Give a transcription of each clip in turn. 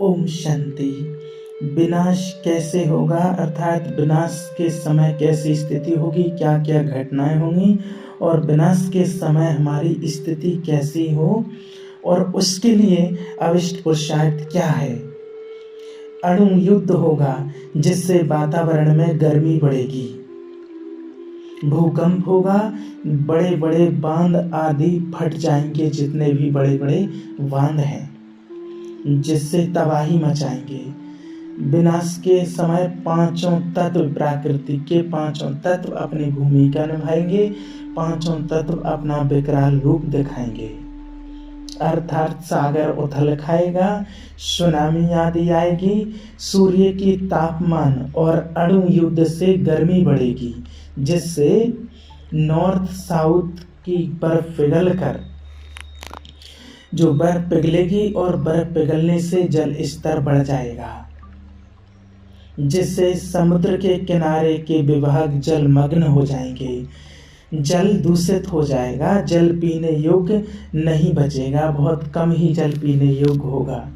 ओम शांति। विनाश कैसे होगा, अर्थात विनाश के समय कैसी स्थिति होगी, क्या क्या घटनाएं होंगी और विनाश के समय हमारी स्थिति कैसी हो और उसके लिए अविष्ट पुरुषार्थ क्या है। अणु युद्ध होगा जिससे वातावरण में गर्मी बढ़ेगी। भूकंप होगा, बड़े बड़े बांध आदि फट जाएंगे, जितने भी बड़े बड़े बांध हैं, जिससे तबाही मचाएंगे। विनाश के समय पांचों तत्व, प्रकृति के पांचों तत्व अपनी भूमिका निभाएंगे, पांचों तत्व अपना विकराल रूप दिखाएंगे। अर्थात सागर उथल खाएगा, सुनामी आदि आएगी, सूर्य की तापमान और अणु युद्ध से गर्मी बढ़ेगी, जिससे नॉर्थ साउथ की बर्फ पिघल कर, जो बर्फ पिघलेगी और बर्फ पिघलने से जल स्तर बढ़ जाएगा, जिससे समुद्र के किनारे के विभाग जलमग्न हो जाएंगे, जल दूषित हो जाएगा, जल पीने योग्य नहीं बचेगा, बहुत कम ही जल पीने योग्य होगा।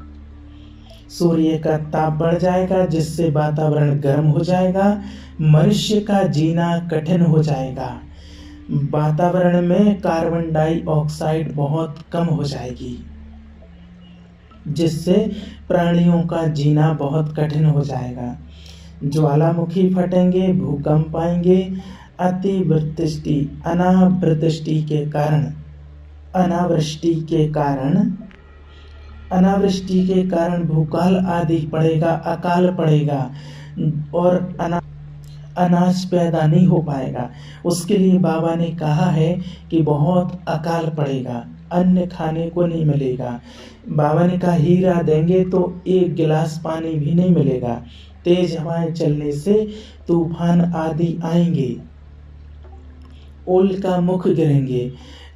सूर्य का ताप बढ़ जाएगा, जिससे वातावरण गर्म हो जाएगा, मनुष्य का जीना कठिन हो जाएगा, वातावरण में कार्बन डाइऑक्साइड बहुत कम हो जाएगी, जिससे प्राणियों का जीना बहुत कठिन हो जाएगा। ज्वालामुखी फटेंगे, भूकंप आएंगे, अतिवृष्टि अनावृष्टि के कारण भूकाल आदि पड़ेगा, अकाल पड़ेगा और अनाज पैदा नहीं हो पाएगा। उसके लिए बाबा ने कहा है कि बहुत अकाल पड़ेगा, अन्न खाने को नहीं मिलेगा। बाबा ने कहा हीरा देंगे तो एक गिलास पानी भी नहीं मिलेगा। तेज हवाएं चलने से तूफान आदि आएंगे, ओल का मुख गिरेंगे,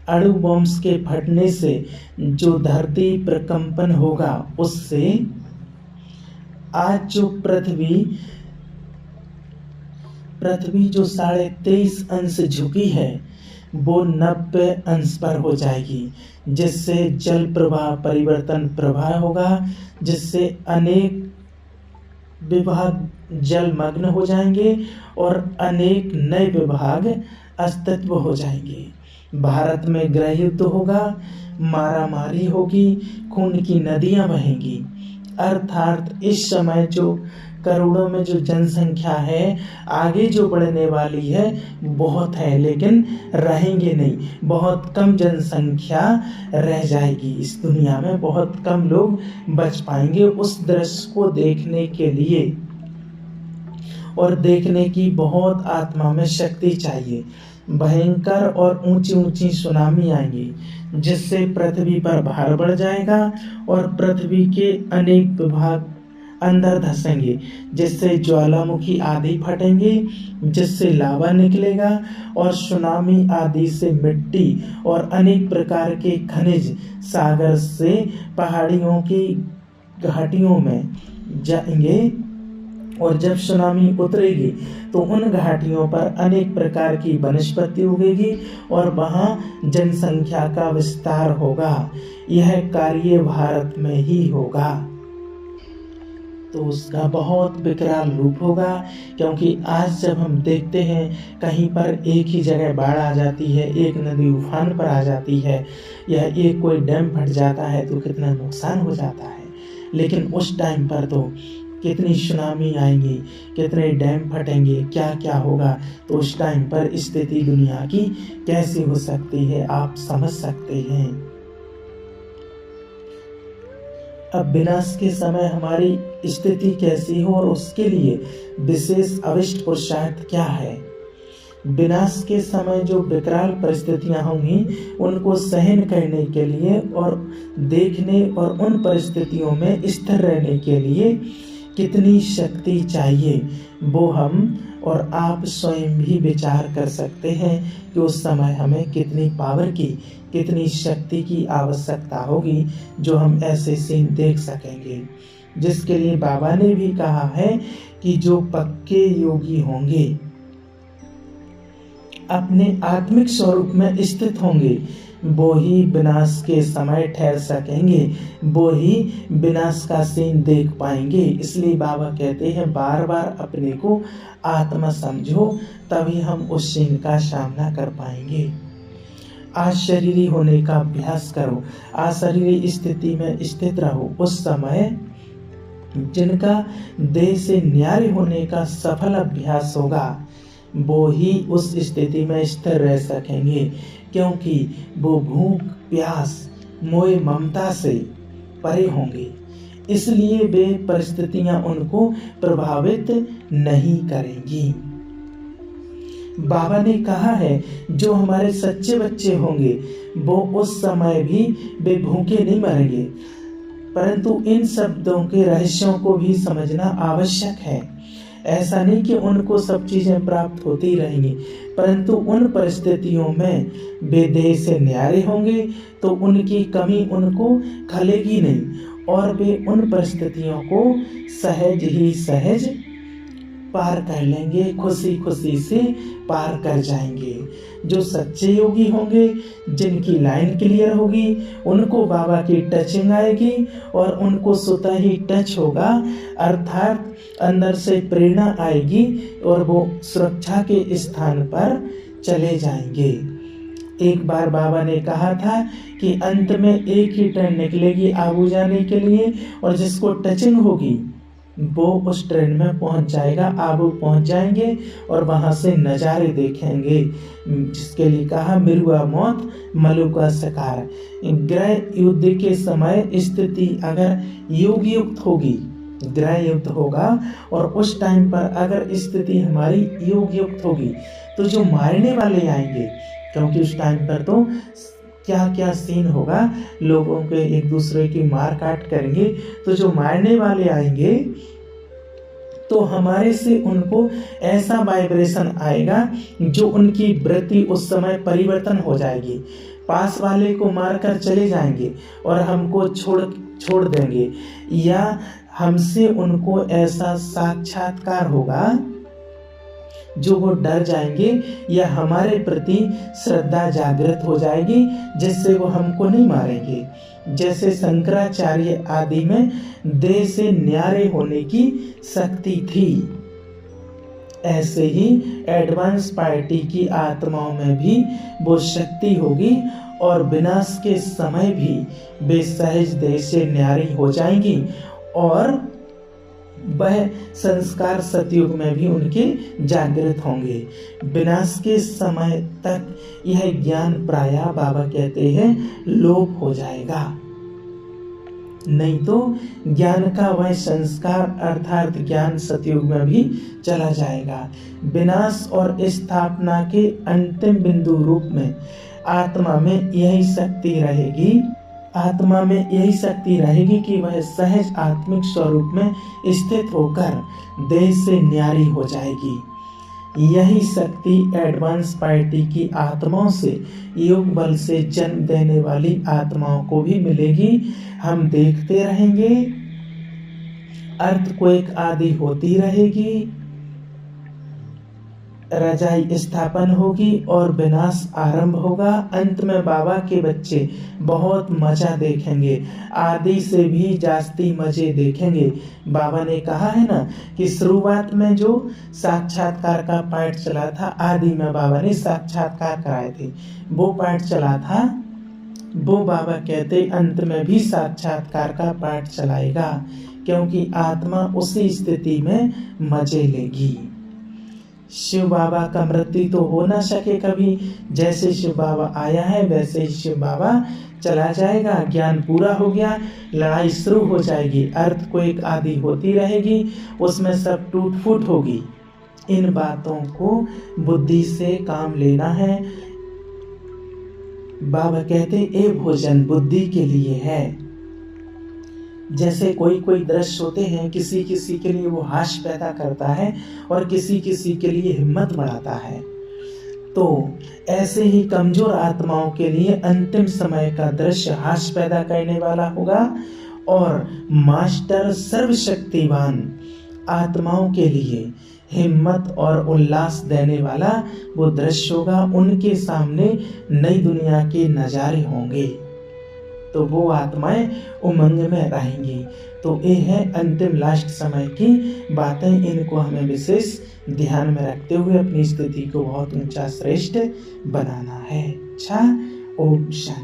अणु बॉम्ब के फटने से जो धरती प्रकंपन होगा, उससे आज जो पृथ्वी जो 23.5 अंश झुकी है, वो 90 अंश पर हो जाएगी, जिससे जल प्रवाह परिवर्तन प्रवाह होगा, जिससे अनेक विभाग जलमग्न हो जाएंगे और अनेक नए विभाग अस्तित्व हो जाएंगे। भारत में गृह युद्ध होगा, मारामारी होगी, खून की नदियां बहेंगी। अर्थात इस समय जो करोड़ों में जो जनसंख्या है, आगे जो बढ़ने वाली है बहुत है, लेकिन रहेंगे नहीं, बहुत कम जनसंख्या रह जाएगी इस दुनिया में, बहुत कम लोग बच पाएंगे। उस दृश्य को देखने के लिए और देखने की बहुत आत्मा में शक्ति चाहिए। भयंकर और ऊंची ऊंची सुनामी आएंगी, जिससे पृथ्वी पर भार बढ़ जाएगा और पृथ्वी के अनेक विभाग अंदर धंसेंगे, जिससे ज्वालामुखी आदि फटेंगे, जिससे लावा निकलेगा और सुनामी आदि से मिट्टी और अनेक प्रकार के खनिज सागर से पहाड़ियों की घाटियों में जाएंगे। और जब सुनामी उतरेगी तो उन घाटियों पर अनेक प्रकार की वनस्पति उगेगी और वहां जनसंख्या का विस्तार होगा। यह कार्य भारत में ही होगा, तो उसका बहुत विकराल रूप होगा। क्योंकि आज जब हम देखते हैं कहीं पर एक ही जगह बाढ़ आ जाती है, एक नदी उफान पर आ जाती है, या एक कोई डैम फट जाता है तो कितना नुकसान हो जाता है, लेकिन उस टाइम पर तो कितनी सुनामी आएंगी, कितने डैम फटेंगे, क्या क्या होगा, तो उस टाइम पर स्थिति दुनिया की कैसी हो सकती है, आप समझ सकते हैं। अब विनाश के समय हमारी स्थिति कैसी हो और उसके लिए विशेष अविष्ट पुरुषार्थ क्या है। विनाश के समय जो विकराल परिस्थितियां होंगी, उनको सहन करने के लिए और देखने और उन परिस्थितियों में स्थिर रहने के लिए कितनी शक्ति चाहिए, वो हम और आप स्वयं भी विचार कर सकते हैं कि उस समय हमें कितनी पावर की, कितनी शक्ति की आवश्यकता होगी, जो हम ऐसे सीन देख सकेंगे। जिसके लिए बाबा ने भी कहा है कि जो पक्के योगी होंगे, अपने आत्मिक स्वरूप में स्थित होंगे, वो ही विनाश के समय ठहर सकेंगे, वो ही विनाश का सीन देख पाएंगे। इसलिए बाबा कहते हैं बार बार अपने को आत्मा समझो, तभी हम उस सीन का सामना कर पाएंगे। अशरीरी होने का अभ्यास करो, अशरीरी स्थिति में स्थित रहो। उस समय जिनका देह से न्यारे होने का सफल अभ्यास होगा वो ही उस स्थिति में स्थिर रह सकेंगे, क्योंकि वो भूख प्यास मोह ममता से परे होंगे। इसलिए वे परिस्थितियां उनको प्रभावित नहीं करेंगी। बाबा ने कहा है जो हमारे सच्चे बच्चे होंगे वो उस समय भी वे भूखे नहीं मरेंगे, परंतु इन शब्दों के रहस्यों को भी समझना आवश्यक है। ऐसा नहीं कि उनको सब चीजें प्राप्त होती रहेंगी, परंतु उन परिस्थितियों में वे देह से न्यारे होंगे तो उनकी कमी उनको खलेगी नहीं और वे उन परिस्थितियों को सहज ही सहज पार कर लेंगे, खुशी खुशी से पार कर जाएंगे। जो सच्चे योगी होंगे, जिनकी लाइन क्लियर होगी, उनको बाबा की टचिंग आएगी और उनको स्वतः ही टच होगा, अर्थात अंदर से प्रेरणा आएगी और वो सुरक्षा के स्थान पर चले जाएंगे। एक बार बाबा ने कहा था कि अंत में एक ही ट्रेन निकलेगी आबू जाने के लिए, और जिसको टचिंग होगी वो उस ट्रेन में पहुंच जाएगा, आबू पहुंच जाएंगे और वहां से नज़ारे देखेंगे, जिसके लिए कहा मिरुआ मौत मलु का शिकार। ग्रह युद्ध के समय स्थिति अगर योग युक्त होगी, ग्रह युक्त होगा और उस टाइम पर अगर स्थिति हमारी योग युक्त होगी तो जो मारने वाले आएंगे, क्योंकि उस टाइम पर तो क्या क्या सीन होगा, लोगों के एक दूसरे की मार काट करेंगे, तो जो मारने वाले आएंगे तो हमारे से उनको ऐसा वाइब्रेशन आएगा जो उनकी वृत्ति उस समय परिवर्तन हो जाएगी। पास वाले को मारकर चले जाएंगे और हमको छोड़ देंगे, या हमसे उनको ऐसा साक्षात्कार होगा जो वो डर जाएंगे, या हमारे प्रति श्रद्धा जागृत हो जाएगी जिससे वो हमको नहीं मारेंगे। जैसे शंकराचार्य आदि में देह से न्यारे होने की शक्ति थी, ऐसे ही एडवांस पार्टी की आत्माओं में भी वो शक्ति होगी और विनाश के समय भी वे सहज देह से न्यारी हो जाएंगी और वह संस्कार सतयुग में भी उनके जागृत होंगे। विनाश के समय तक यह ज्ञान प्रायः बाबा कहते हैं लोप हो जाएगा, नहीं तो ज्ञान का वह संस्कार अर्थात ज्ञान सतयुग में भी चला जाएगा। विनाश और स्थापना के अंतिम बिंदु रूप में आत्मा में यही शक्ति रहेगी, आत्मा में यही शक्ति रहेगी कि वह सहज आत्मिक स्वरूप में स्थित होकर देह से न्यारी हो जाएगी। यही शक्ति एडवांस पार्टी की आत्माओं से योग बल से जन्म देने वाली आत्माओं को भी मिलेगी। हम देखते रहेंगे, अर्थक्वेक आदि होती रहेगी, रजाई स्थापन होगी और विनाश आरंभ होगा। अंत में बाबा के बच्चे बहुत मजा देखेंगे, आदि से भी जास्ती मजे देखेंगे। बाबा ने कहा है ना कि शुरुआत में जो साक्षात्कार का पाठ चला था, आदि में बाबा ने साक्षात्कार कराए थे, वो पाठ चला था, वो बाबा कहते अंत में भी साक्षात्कार का पाठ चलाएगा, क्योंकि आत्मा उसी स्थिति में मजे लेगी। शिव बाबा का मृत्यु तो हो ना सके कभी, जैसे शिव बाबा आया है वैसे ही शिव बाबा चला जाएगा। ज्ञान पूरा हो गया, लड़ाई शुरू हो जाएगी, अर्थक्वेक आदि होती रहेगी, उसमें सब टूट फूट होगी। इन बातों को बुद्धि से काम लेना है। बाबा कहते ये भोजन बुद्धि के लिए है। जैसे कोई कोई दृश्य होते हैं, किसी किसी के लिए वो हास्य पैदा करता है और किसी किसी के लिए हिम्मत बढ़ाता है, तो ऐसे ही कमजोर आत्माओं के लिए अंतिम समय का दृश्य हास्य पैदा करने वाला होगा और मास्टर सर्वशक्तिवान आत्माओं के लिए हिम्मत और उल्लास देने वाला वो दृश्य होगा। उनके सामने नई दुनिया के नज़ारे होंगे, तो वो आत्माएं उमंग में रहेंगी। तो ये है अंतिम लास्ट समय की बातें। इनको हमें विशेष ध्यान में रखते हुए अपनी स्थिति को बहुत ऊंचा श्रेष्ठ बनाना है। अच्छा, ओम शांति।